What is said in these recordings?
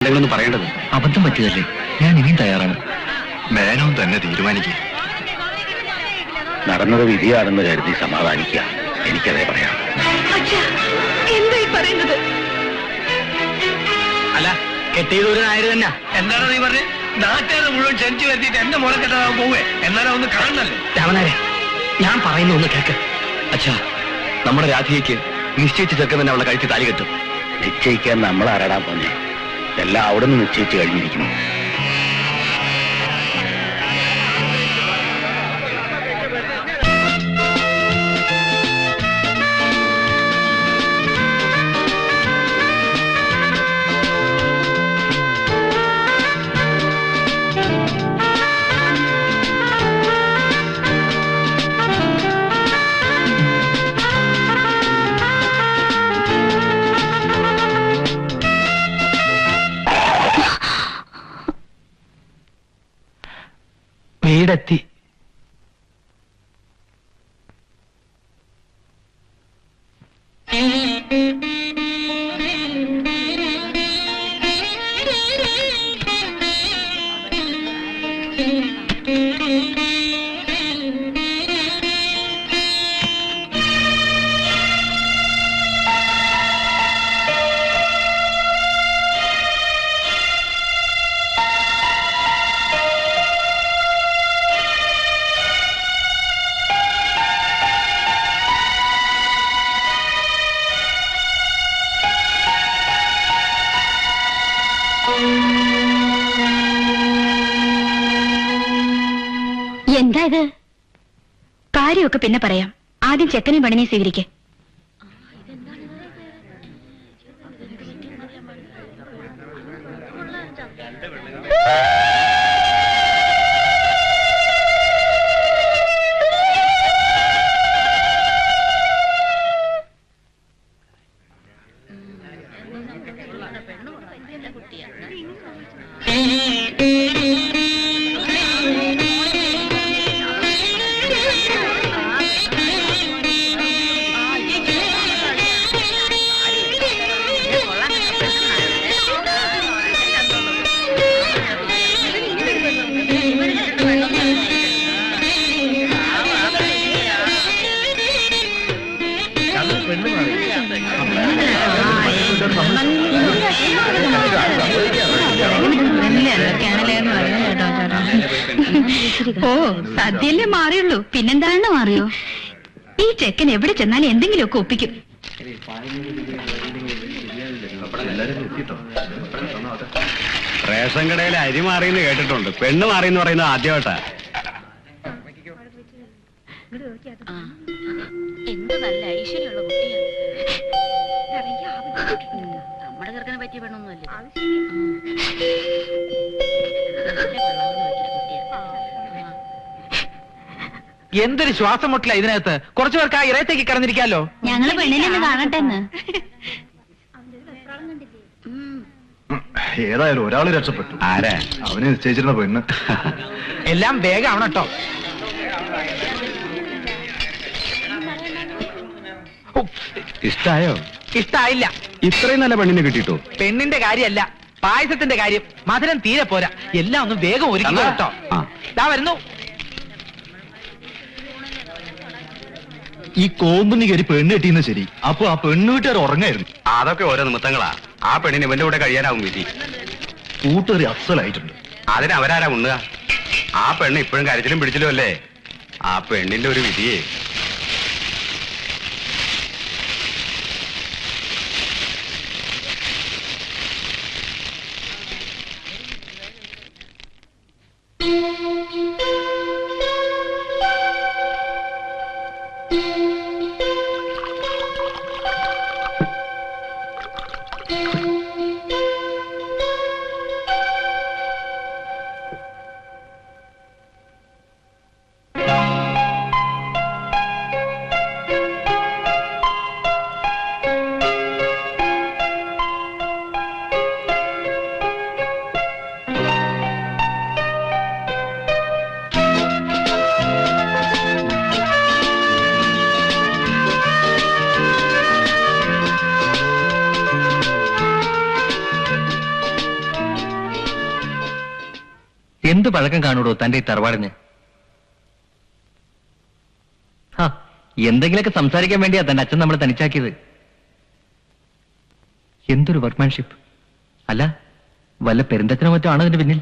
എന്തെങ്കിലും പറയേണ്ടത് അബദ്ധം പറ്റിയതല്ലേ? ഞാൻ ഇനിയും തയ്യാറാണ്. മേനോൻ തന്നെ തീരുമാനിക്കുക. നടന്നത് വിധിയാണെന്ന് കരുതി സമാധാനിക്കുക. എനിക്കതേ പറയാം. എന്തായി പറയുന്നത്? അല്ല, കെട്ടിയത് ഒരു നായര് തന്നെ. എന്താണ് നീ പറഞ്ഞ്? നാട്ടുകാരെ മുഴുവൻ ക്ഷണിച്ചു വരുത്തിയിട്ട് എന്റെ മോളെ കെട്ടാൻ പോവേ? എന്നാലും ഒന്ന് കാണണല്ലേ? രാമനാരെ, ഞാൻ പറയുന്ന ഒന്ന് കേക്ക്. അച്ഛാ, നമ്മുടെ രാധികയ്ക്ക് നിശ്ചയിച്ച ചെറുക്കൻ തന്നെ അവളെ കഴിച്ച് താലി കെട്ടും. നിശ്ചയിക്കാൻ നമ്മൾ ആരാടാൻ പോന്നെ? എല്ലാം അവിടെ നിന്ന് നിശ്ചയിച്ചു കഴിഞ്ഞിരിക്കുന്നു. വീടെത്തി. എന്താ ഇത്? കാര്യമൊക്കെ പിന്നെ പറയാം. ആദ്യം ചെക്കനെയും പെണ്ണിനെയും സ്വീകരിക്കേ. ഓ, സദ്യല്ലേ മാറിയുള്ളൂ, പിന്നെന്താണ് മാറിയോ? ഈ ചെക്കൻ എവിടെ ചെന്നാലും എന്തെങ്കിലുമൊക്കെ ഒപ്പിക്കും. റേഷൻ കടയിൽ അരി മാറിയെന്ന് കേട്ടിട്ടുണ്ട്. പെണ്ണ് മാറിയെന്ന് പറയുന്നത് ആദ്യമായിട്ടാ. എന്ത് നല്ല ഐശ്വര്യമുള്ള കുട്ടിയാണ്. നമ്മുടെ ചെറുക്കനെ പറ്റിയ പെണ്ണൊന്നുമല്ലേ. എന്തൊരു ശ്വാസം മുട്ടില്ല ഇതിനകത്ത്. കുറച്ചു പേർക്ക് ആ ഇറയത്തേക്ക് കിടന്നിരിക്കാലോ. ഞങ്ങള് പെണ്ണിനെ കാണട്ടെ. ഏതായാലും ഒരാള് രക്ഷപ്പെട്ടു. ആരാ? അവന് നിശ്ചയിച്ചിരുന്ന പെണ്ണ്. എല്ലാം വേഗം ആവണം കേട്ടോ. ഇഷ്ടായോ? ഇഷ്ടായില്ല. ഇത്രയും നല്ല പെണ്ണിനെ കിട്ടിട്ടോ? പെണ്ണിന്റെ കാര്യമല്ല, പായസത്തിന്റെ കാര്യം. മധുരം തീരെ പോരാ. എല്ലാം ഒന്ന് വേഗം ഒരുക്കി കേട്ടോ. ദാ വരുന്നു. ഈ കോമ്പുന്നി കയറി പെണ്ണ് കെട്ടിയെന്ന് ശരി. അപ്പൊ ആ പെണ്ണ് വീട്ടുകാർ ഉറങ്ങായിരുന്നു. അതൊക്കെ ഓരോ നിമിത്തങ്ങളാ. ആ പെണ്ണിന് ഇവന്റെ കൂടെ കഴിയാനാവും വിധി. കൂട്ടുകാരി അസലായിട്ടുണ്ട്. അതിന് അവരാരാ ഉണ്ണുക? ആ പെണ്ണ് ഇപ്പോഴും കരച്ചിലും പിടിച്ചിലും അല്ലേ. ആ പെണ്ണിന്റെ ഒരു വിധിയേ. എന്ത് പഴക്കം കാണൂടോ തന്റെ ഈ തറവാടിന്? എന്തെങ്കിലുമൊക്കെ സംസാരിക്കാൻ വേണ്ടിയാ തന്റെ അച്ഛൻ നമ്മളെ തനിച്ചാക്കിയത്. എന്തൊരു വർക്ക്മാൻഷിപ്പ്! അല്ല, വല്ല പെരുന്തച്ഛനോ മറ്റോ ആണോ ഇതിന്റെ പിന്നിൽ?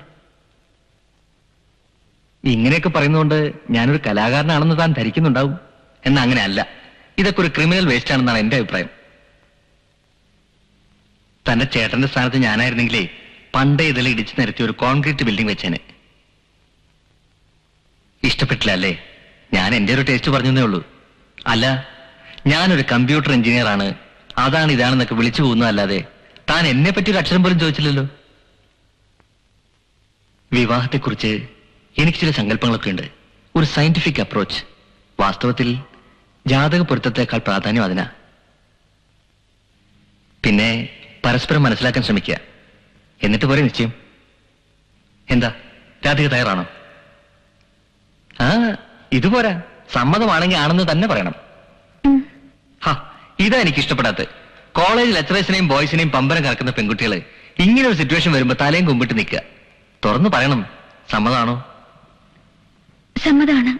ഇങ്ങനെയൊക്കെ പറയുന്നതുകൊണ്ട് ഞാനൊരു കലാകാരനാണെന്ന് താൻ ധരിക്കുന്നുണ്ടാവും. എന്നാ അങ്ങനെ അല്ല. ഇതൊക്കെ ഒരു ക്രിമിനൽ വേസ്റ്റ് ആണെന്നാണ് എന്റെ അഭിപ്രായം. തന്റെ ചേട്ടന്റെ സ്ഥാനത്ത് ഞാനായിരുന്നെങ്കിലേ പണ്ടേ ഇതിൽ ഇടിച്ചു നിരത്തി ഒരു കോൺക്രീറ്റ് ബിൽഡിംഗ് വെച്ചേനെ. ഇഷ്ടപ്പെട്ടില്ല അല്ലേ? ഞാൻ എന്റെ ഒരു ടേസ്റ്റ് പറഞ്ഞതേ ഉള്ളൂ. അല്ല, ഞാനൊരു കമ്പ്യൂട്ടർ എഞ്ചിനീയർ ആണ്, അതാണ് ഇതാണെന്നൊക്കെ വിളിച്ചു പോകുന്നതല്ലാതെ താൻ എന്നെ പറ്റി ഒരു അക്ഷരം പോലും ചോദിച്ചില്ലല്ലോ. വിവാഹത്തെക്കുറിച്ച് എനിക്ക് ചില സങ്കല്പങ്ങളൊക്കെ ഉണ്ട്. ഒരു സയന്റിഫിക് അപ്രോച്ച്. വാസ്തവത്തിൽ ജാതക പൊരുത്തത്തെക്കാൾ പ്രാധാന്യം അതിനാ. പിന്നെ പരസ്പരം മനസ്സിലാക്കാൻ ശ്രമിക്കുക. എന്നിട്ട് പോരെ നിശ്ചയം. എന്താ രാധിക തയ്യാറാണോ? ഇതുപോരാ, സമ്മതമാണെങ്കിൽ ആണെന്ന് തന്നെ പറയണം. ഇതാ എനിക്ക് ഇഷ്ടപ്പെടാത്ത. കോളേജ് ലെക്ചറേഴ്സിനെയും ബോയ്സിനെയും പമ്പരം കറക്കുന്ന പെൺകുട്ടികള് ഇങ്ങനെ ഒരു സിറ്റുവേഷൻ വരുമ്പോ തലയും കുമ്പിട്ട് നിൽക്കുക. തുറന്നു പറയണം, സമ്മതാണോ? സമ്മതാണ്.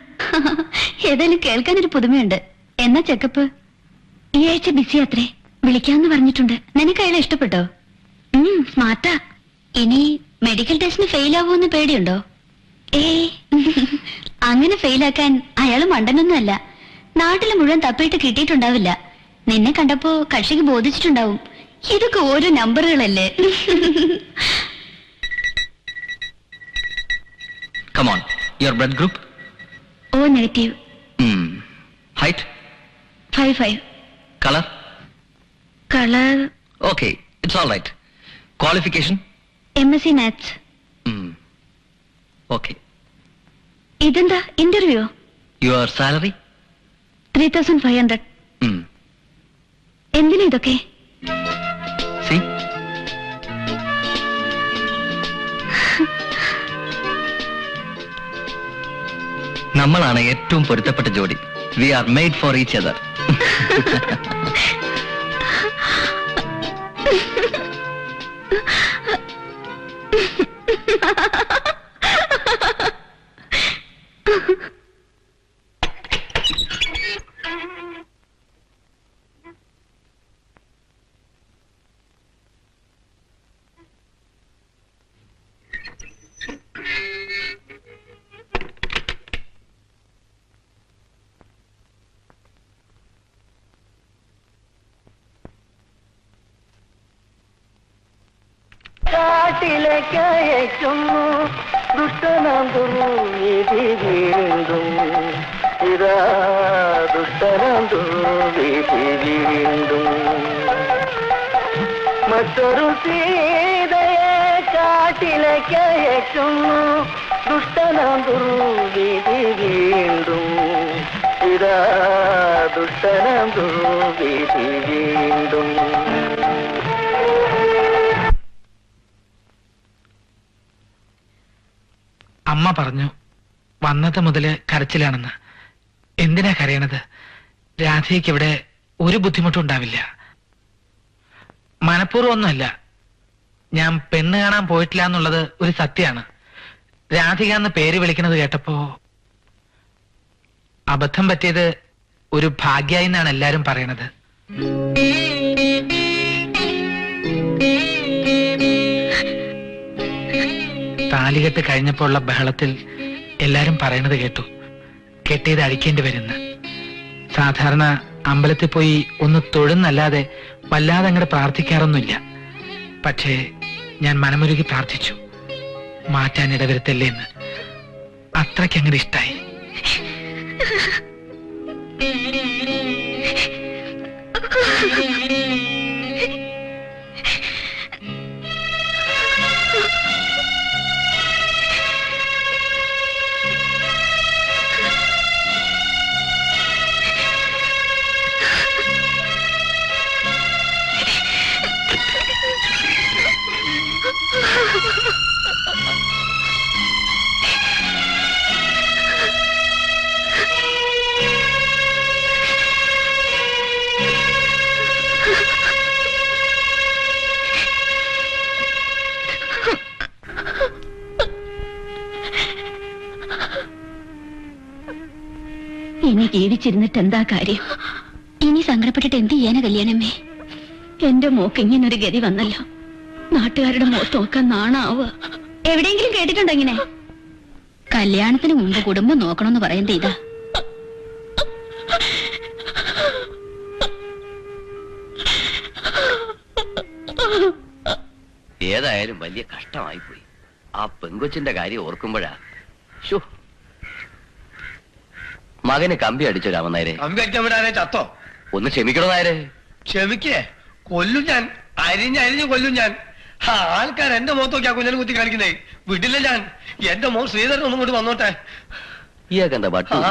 ഏതായാലും കേൾക്കാനൊരു പുതുമയുണ്ട്. എന്നാ ചെക്കപ്പ്? ഈ ആഴ്ച ബിസി അത്രേ. വിളിക്കാമെന്ന് പറഞ്ഞിട്ടുണ്ട്. നിനക്ക് അയാളെ ഇഷ്ടപ്പെട്ടോ? സ്മാർട്ടാ. ഇനി മെഡിക്കൽ ടെസ്റ്റിന് ഫെയിൽ ആവുമെന്ന് പേടിയുണ്ടോ? അങ്ങനെ ഫെയിലാക്കാൻ അയാൾ മണ്ടനൊന്നുമല്ല. നാട്ടിൽ മുഴുവൻ തപ്പിയിട്ട് കിട്ടിയിട്ടുണ്ടാവില്ല. നിന്നെ കണ്ടപ്പോ കക്ഷിക്ക് ബോധിച്ചിട്ടുണ്ടാവും. ഇതൊക്കെ ഓരോ നമ്പറുകളല്ലേ. Come on, your blood group? O negative. Height? 5'5". Color? Color? Okay, it's all right. Qualification? MSc Maths. Okay. ഇതെന്താ ഇന്റർവ്യൂ? Your salary? 3,500. എന്തിനാ ഇതൊക്കെ? See? നമ്മളാണ് ഏറ്റവും പൊരുത്തപ്പെട്ട ജോഡി. We are made for each other. കാട്ടിലേക്കയക്കുന്നു ദുഷ്ടനാം ദുർവിധി വീണ്ടും. ഇതാ ദുഷ്ടനാം ദുർവിധി വീണ്ടും. മറ്റൊരു സീതയെ കാട്ടിലേക്കയക്കുന്നു ദുഷ്ടനാം ദുർവിധി വീണ്ടും. ഇതാ ദുഷ്ടനാം ദുർവിധി വീണ്ടും. അമ്മ പറഞ്ഞു വന്നത് മുതല് കരച്ചിലാണെന്ന്. എന്തിനാ കരയണത്? രാധയ്ക്ക് ഇവിടെ ഒരു ബുദ്ധിമുട്ടും ഉണ്ടാവില്ല. മനഃപൂർവ്വം ഒന്നുമല്ല. ഞാൻ പെണ്ണ് കാണാൻ പോയിട്ടില്ല എന്നുള്ളത് ഒരു സത്യമാണ്. രാധിക എന്ന് പേര് വിളിക്കുന്നത് കേട്ടപ്പോ അബദ്ധം പറ്റിയത് ഒരു ഭാഗ്യായി എന്നാണ് എല്ലാരും പറയണത്. താലികെട്ട് കഴിഞ്ഞപ്പോ ഉള്ള ബഹളത്തിൽ എല്ലാരും പറയണത് കേട്ടു, കെട്ടിയത് അഴിക്കേണ്ടി വരുന്ന. സാധാരണ അമ്പലത്തിൽ പോയി ഒന്ന് തൊഴുന്നല്ലാതെ വല്ലാതെ അങ്ങോട്ട് പ്രാർത്ഥിക്കാറൊന്നുമില്ല. പക്ഷേ ഞാൻ മനമുരുകി പ്രാർത്ഥിച്ചു, മാറ്റാൻ ഇടവരുത്തല്ലേ എന്ന്. അത്രയ്ക്ക് അങ്ങോട്ട് ഇഷ്ടായി. ഇനി ജീവിച്ചിരുന്നിട്ട് എന്താ കാര്യം? ഇനി സങ്കടപ്പെട്ടിട്ട് എന്ത് ചെയ്യാനാ കല്യാണമേ? എന്റെ മോക്ക് ഇങ്ങനൊരു ഗതി വന്നല്ലോ. നാട്ടുകാരുടെ മുഖത്ത് നോക്കാൻ നാണാവുക. എവിടെയെങ്കിലും കേട്ടിട്ടുണ്ടോ ഇങ്ങനെ? കല്യാണത്തിന് മുമ്പ് കുടുംബം നോക്കണമെന്ന് പറയുന്നത് ഇതാ. ഏതായാലും വലിയ കഷ്ടമായി പോയി. ആ പെങ്കൊച്ചിന്റെ കാര്യം ഓർക്കുമ്പോഴാ മകന് കമ്പി അടിച്ചോ രാമനായരെ. കമ്പി അടിക്കാൻ ചത്തോ? ഒന്ന് ക്ഷമിക്കണോ നായരെ? ക്ഷമിക്കേ, കൊല്ലും ഞാൻ. അരിഞ്ഞ് കൊല്ലും ഞാൻ. ആൾക്കാർ എന്റെ മുഖത്ത് നോക്കി ആ കുഞ്ഞിനെ കുത്തി കാണിക്കുന്നേ. വിടില്ല ഞാൻ. എന്റെ മോൻ ശ്രീധരൻ ഒന്നും കൊണ്ട് വന്നോട്ടെ. ഇയാക്കെന്താ പട്ടു?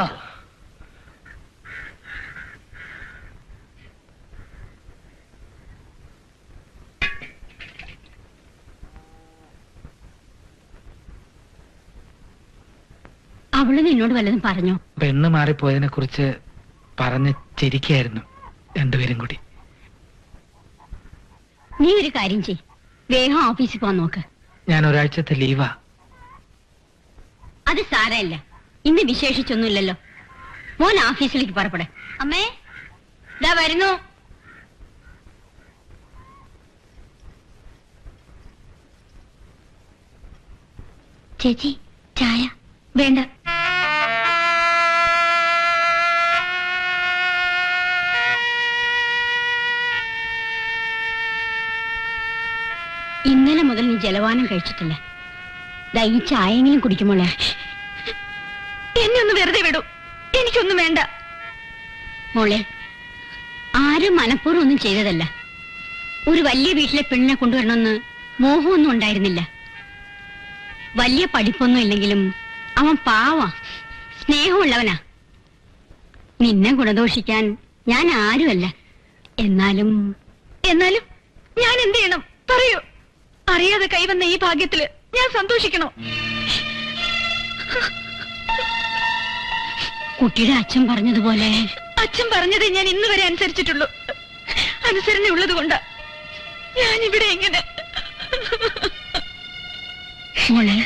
അവള് നിന്നോട് വല്ലതും പറഞ്ഞോ? പെണ്ണ് മാറിപ്പോയതിനെ കുറിച്ച് പറഞ്ഞ് ചിരിക്കായിരുന്നു രണ്ടുപേരും കൂടി. നീ ഒരു കാര്യം ചെയ്, വേഗം ഓഫീസിൽ പോവാൻ നോക്ക്. ഞാൻ ഒരാഴ്ചത്തെ ലീവാ. അത് സാരമില്ല, ഇന്ന് വിശേഷിച്ചൊന്നുമില്ലല്ലോ. മോൻ ഓഫീസിലേക്ക് പുറപ്പെടെ. അമ്മേ ദാ വരുന്നു. ചേച്ചി ചായ വേണ്ട. ഇന്നലെ മുതൽ നീ ജലപാനം കഴിച്ചിട്ടില്ല. ദാ ഈ ചായയെങ്കിലും കുടിക്കുമ്പോളെ. എന്നെ ഒന്ന് വെറുതെ വിടൂ, എനിക്കൊന്നും വേണ്ട. മോളെ, ആരും മനഃപൂർവ്വം ഒന്നും ചെയ്തതല്ല. ഒരു വലിയ വീട്ടിലെ പെണ്ണിനെ കൊണ്ടുവരണമെന്ന് മോഹമൊന്നും ഉണ്ടായിരുന്നില്ല. വലിയ പഠിപ്പൊന്നും ഇല്ലെങ്കിലും അവൻ പാവാ, സ്നേഹമുള്ളവനാ. നിന്നെ ഗുണദോഷിക്കാൻ ഞാൻ ആരുമല്ല. എന്നാലും ഞാൻ എന്ത് ചെയ്യണം പറയൂ? അറിയാതെ കൈവന്ന ഈ ഭാഗ്യത്തില് ഞാൻ സന്തോഷിക്കണോ? കുട്ടിയുടെ അച്ഛൻ പറഞ്ഞതുപോലെ. അച്ഛൻ പറഞ്ഞത് ഞാൻ ഇന്ന് വരെ അനുസരിച്ചിട്ടുള്ളൂ. അനുസരണ ഉള്ളത് കൊണ്ടാ ഞാനിവിടെ എങ്ങനെ. മോളെ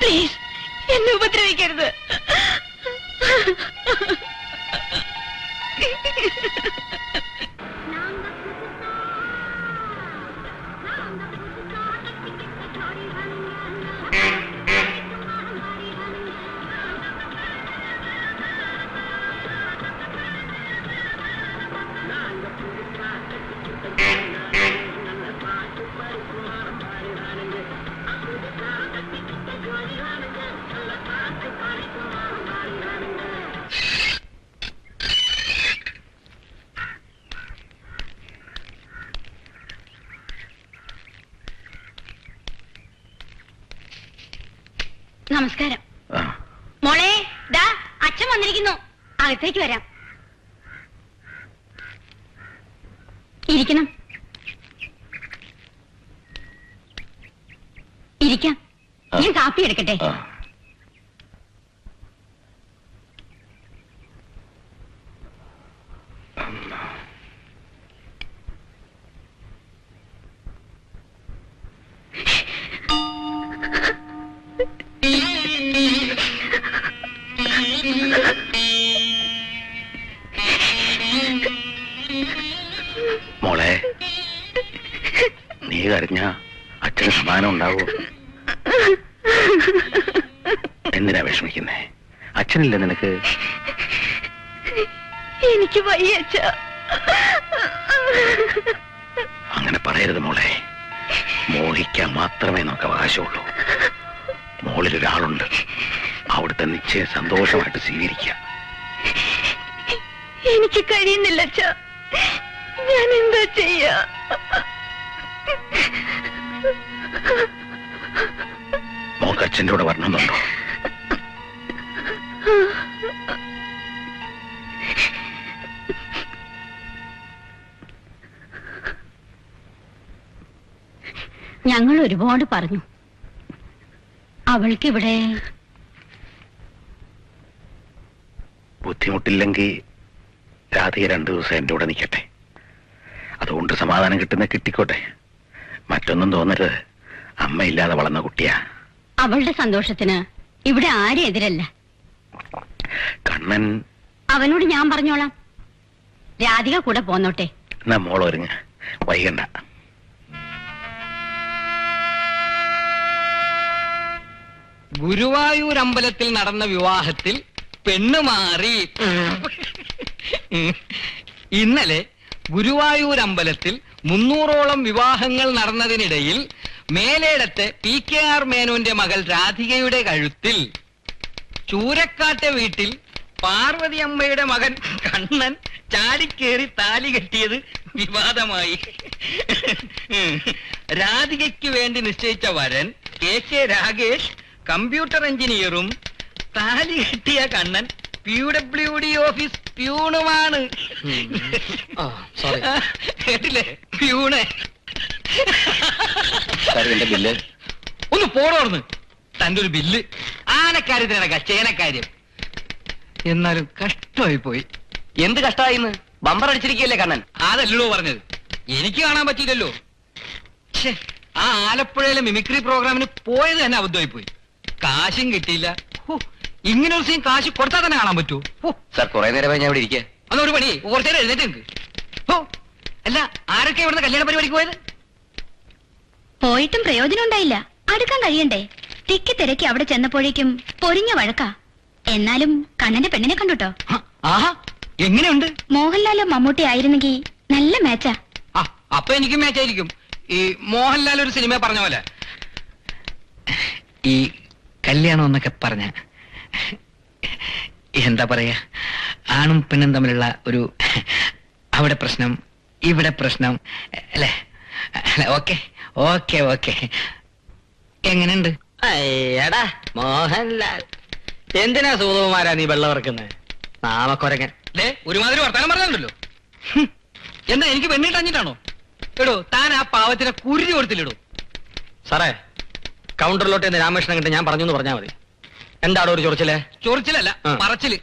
പ്ലീസ് എന്നെ ഉപദ്രവിക്കരുത്. നമസ്കാരം. മോളെ ദാ അച്ഛൻ വന്നിരിക്കുന്നു, അകത്തേക്ക് വരാം. ഇരിക്കണം. ഇരിക്കാം. ഞാൻ കാപ്പി എടുക്കട്ടെ? മോളെ, നീ കരഞ്ഞ അച്ഛന് സമാനം ഉണ്ടാവൂ. എന്തിനാ വിഷമിക്കുന്നേ? അച്ഛനില്ല നിനക്ക്? എനിക്ക് വയ്യ അച്ഛാ. അങ്ങനെ പറയരുത് മോളെ. മോഹിക്കാൻ മാത്രമേ നമുക്ക് അവകാശമുള്ളൂ. മോളിലൊരാളുണ്ട്, അവിടുത്തെ നിശ്ചയം സന്തോഷമായിട്ട് സ്വീകരിക്കുക. എനിക്ക് കഴിയുന്നില്ല അച്ഛാ. ഞാൻ എന്താ ചെയ്യാ? മോക്ക് അച്ഛൻ്റെ കൂടെ വരണമെന്നുണ്ടോ? ഞങ്ങൾ ഒരുപാട് പറഞ്ഞു. അവൾക്കിവിടെ ബുദ്ധിമുട്ടില്ലെങ്കിൽ രാധിക 2 ദിവസം എൻ്റെ കൂടെ നിൽക്കട്ടെ. അതുകൊണ്ട് സമാധാനം കിട്ടിക്കോട്ടെ. മറ്റൊന്നും തോന്നരുത്. അമ്മയില്ലാതെ വളർന്ന കുട്ടിയാ. അവളുടെ സന്തോഷത്തിന് ഇവിടെ ആരും എതിരല്ല. കണ്ണൻ അവനോട് ഞാൻ പറഞ്ഞോളാം. രാധിക കൂടെ പോന്നോട്ടെ. എന്നാ മോളൊരുങ്ങ, വൈകണ്ട. ഗുരുവായൂർ അമ്പലത്തിൽ നടന്ന വിവാഹത്തിൽ പെണ്ണ് മാറി. ഇന്നലെ ഗുരുവായൂർ അമ്പലത്തിൽ 300ഓളം വിവാഹങ്ങൾ നടന്നതിനിടയിൽ മേലേടത്തെ PKR മേനോന്റെ മകൾ രാധികയുടെ കഴുത്തിൽ ചൂരക്കാട്ടെ വീട്ടിൽ പാർവതി അമ്മയുടെ മകൻ കണ്ണൻ ചാടിക്കേറി താലി കെട്ടിയത് വിവാദമായി. രാധികയ്ക്ക് വേണ്ടി നിശ്ചയിച്ച വരൻ KK രാഗേഷ് കമ്പ്യൂട്ടർ എഞ്ചിനീയറും താലി കെട്ടിയ കണ്ണൻ PWD ഓഫീസ് പ്യൂണുമാണ്. കേട്ടില്ലേ? പ്യൂണ്. എന്റെ ബില്ല് ഒന്ന് പോടോർന്ന്. തന്റെ ഒരു ബില്ല് ആനക്കാര്യത്തിനടക്ക ചേനക്കാര്യം. എന്നാലും കഷ്ടമായി പോയി. എന്ത് കഷ്ടമായിന്ന്? ബമ്പർ അടിച്ചിരിക്കുകയല്ലേ കണ്ണൻ? അതല്ലോ പറഞ്ഞത്. എനിക്ക് കാണാൻ പറ്റിയില്ലല്ലോ. ഛേ, ആ ആലപ്പുഴയിലെ മിമിക്രി പ്രോഗ്രാമിന് പോയത് തന്നെ അബദ്ധമായി പോയി. കാശും കിട്ടിയില്ല. ഇങ്ങനെ ഒരു സീൻ കാശ് കൊടുത്താൽ തന്നെ കാണാൻ പറ്റുമോ? സാർ കുറെ നേരമായി ഞാൻ ഇവിടെ ഇരിക്കുക. അന്നൊരു പണി കുറച്ചു നേരം എഴുന്നേറ്റ് നിൽക്ക്. അല്ല, ആരൊക്കെ ഇവിടുന്ന് കല്യാണ പരിപാടിക്ക് പോയത്? പോയിട്ടും പ്രയോജനം ഉണ്ടായില്ല. അടുക്കാൻ കഴിയണ്ടേ? തിക്കി തിരക്കി അവിടെ ചെന്നപ്പോഴേക്കും പൊരിഞ്ഞ വഴക്കാ. എന്നാലും കണ്ണന്റെ പെണ്ണിനെ കണ്ടുട്ടോ. ആഹാ, എങ്ങനെയുണ്ട്? മോഹൻലാലോ മമ്മൂട്ടി ആയിരുന്നെങ്കിൽ നല്ല മാച്ചാ. അപ്പൊ എനിക്കും മാച്ചായിരിക്കും. ഈ മോഹൻലാൽ ഒരു സിനിമ പറഞ്ഞ പോലെ. ഈ കല്യാണം എന്നൊക്കെ പറഞ്ഞ എന്താ പറയാ, ആണും പെണ്ണും തമ്മിലുള്ള ഒരു അവിടെ പ്രശ്നം ഇവിടെ പ്രശ്നം അല്ലേ? Okay okay okay. എങ്ങനെയുണ്ട്? എടാ മോഹൻലാൽ, എന്തിനാ സൂതകുമാരാ നീ വെള്ളം ഇറക്കുന്നത്? നാമക്കൊരങ്ങൻ. ഒരുമാതിരി വർത്താനം പറഞ്ഞല്ലോ. എന്താ എനിക്ക് പെണ്ണിട്ടഞ്ഞിട്ടാണോ? എടോ, താൻ ആ പാവത്തിനെ കുരുതി കൊടുത്തില്ലടോ. സാറേ, കൗണ്ടറിലോട്ട് എന്ന് രാമകൃഷ്ണൻ കണ്ട് ഞാൻ പറഞ്ഞു എന്ന് പറഞ്ഞാൽ മതി. എന്താടോ ഒരു ചൊറിച്ചില്? ചൊറിച്ചിലല്ല, പറച്ചില്.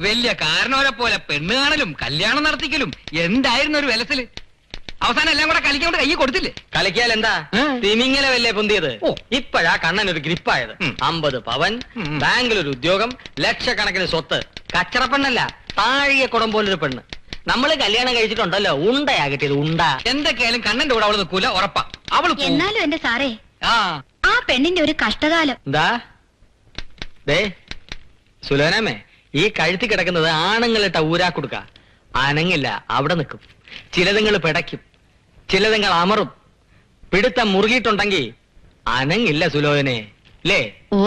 വലിയ കാരണവരെ പോലെ പെണ്ണ് കാണലും കല്യാണം നടത്തിക്കലും എന്തായിരുന്നു ഒരു വിലസില്. അവസാനം എല്ലാം കൂടെ കളിക്കാൻ കൈ കൊടുത്തില്ലേ? കളിക്കാൽ എന്താ തിമിങ്ങലെ വല്ലേ പൊന്തിയത്? ഇപ്പോഴാ കണ്ണൻ ഒരു ഗ്രിപ്പായത്. 50 പവൻ, ബാങ്കിലൊരു ഉദ്യോഗം, ലക്ഷക്കണക്കിന് സ്വത്ത്. കച്ചറപ്പെണ്ണല്ല, താഴിക കുടം പോലൊരു പെണ്ണ്. നമ്മള് കല്യാണം കഴിച്ചിട്ടുണ്ടല്ലോ, ഉണ്ടയാ കിട്ടിയത്, ഉണ്ട. എന്തൊക്കെയായാലും കണ്ണന്റെ കൂടെ അവള് നിൽക്കൂല, ഉറപ്പാ. അവള് എന്നാലും എന്റെ സാറേ, ആ പെണ്ണിന്റെ ഒരു കഷ്ടകാലം. എന്താ ദേ സുലോനമ്മേ, ഈ കഴുത്തി കിടക്കുന്നത് ആണുങ്ങളിട്ട ഊരാ കൊടുക്ക. അനങ്ങില്ല, അവിടെ നിൽക്കും. ചിലതുങ്ങൾ പിടയ്ക്കും, ചിലതുങ്ങൾ അമറും. പിടുത്തം മുറുകിയിട്ടുണ്ടെങ്കിൽ അനങ്ങില്ല സുലോചനെ, അല്ലേ? ഓ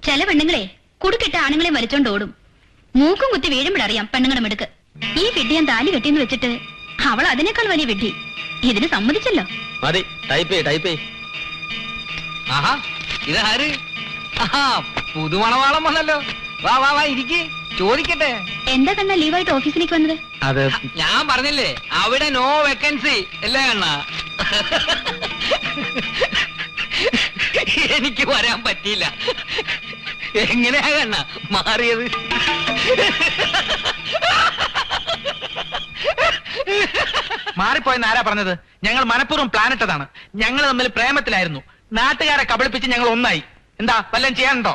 ചില പെണ്ണുങ്ങളെ കുടുക്കിട്ട ആണുങ്ങളെ വലിച്ചോണ്ട് ഓടും. മൂക്കും കുത്തി വീഴുമ്പോഴറിയാം പെണ്ണുങ്ങളുടെ മിടുക്ക്. ഈ വിഡ്ഢി ഞാൻ താലി കെട്ടിയെന്ന് വെച്ചിട്ട് അവൾ അതിനേക്കാൾ വലിയ വിഡ്ഢി. ഇതിന് സമ്മതിച്ചല്ലോ. മതി, ടൈപ്പ് ടൈപ്പ്. ആഹാ, ഇതാര്? പുതുമണവാളം വന്നല്ലോ. വാ വാ വാ, ഇരിക്ക്, ചോദിക്കട്ടെ. എന്താ കണ്ണ ലീവായിട്ട് ഓഫീസിലേക്ക് വന്നത്? അത് ഞാൻ പറഞ്ഞില്ലേ, അവിടെ നോ വേക്കൻസി അല്ലേ കണ്ണ? എനിക്ക് വരാൻ പറ്റിയില്ല. എങ്ങനെയാ കണ്ണ മാറിയത്? മാറിപ്പോയെന്ന് ആരാ പറഞ്ഞത്? ഞങ്ങൾ മനഃപൂർവ്വം പ്ലാൻ ഇട്ടതാണ്. ഞങ്ങൾ തമ്മിൽ പ്രേമത്തിലായിരുന്നു. നാട്ടുകാരെ കബളിപ്പിച്ച് ഞങ്ങൾ ഒന്നായി. എന്താ വല്ലതും ചെയ്യാനുണ്ടോ?